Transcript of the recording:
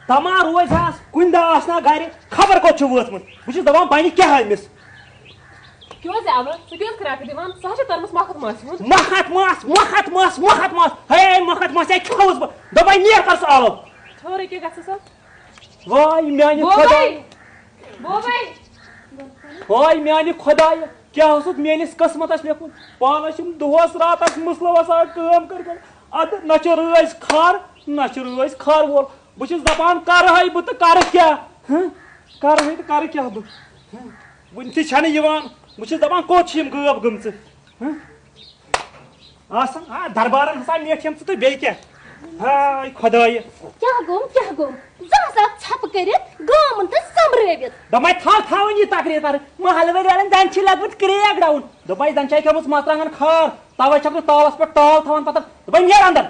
دما روز کن دہ آسنا گھر خبر کوت وٲژمٕژ بہٕ چھُس دپان بنہِ کیٛاہ أمِس مۄکھت ماس ہے کھوٚوُس بہٕ دوٚپے نیر کر سُہ آب واے میانہِ خۄداے واے میانہِ خۄداے کیٛاہ اوسُتھ میٲنِس قٕسمتس لیوٚکھمُت پانس چھُم دۄہس راتس مٕسلہٕ وسان کٲم کٔرِتھ ادٕ نہ چھُ رٲزۍ کھار نہ چھُ رٲزۍ کھار وول بہٕ چھُس دپان کرٕہے بہٕ تہٕ کرٕ کیٛاہ کرٕہے تہٕ کرٕ کیٛاہ بہٕ وُنہِ تہِ چھنہٕ یِوان بہٕ چھُس دپان کوٚت چھِ یِم غٲب گٔمژٕ آسان دربارن ہسا میٹھ یِم ژٕ تہٕ بیٚیہِ کیٛاہ ہاے خۄدایہِ دوٚپمے تھاوٕنۍ یہِ تقریٖر کرٕنۍ محلہٕ وٲلۍ والٮ۪ن زن چھِ لٔگمٕژ کریک ڈاوُن دوٚپمے زن چھے کھیٚمٕژ مرژٕوانٛگن کھار توے چھکھ نہٕ تالس پٮ۪ٹھ تال تھاوان پتہٕ دوٚپمے نیر اندر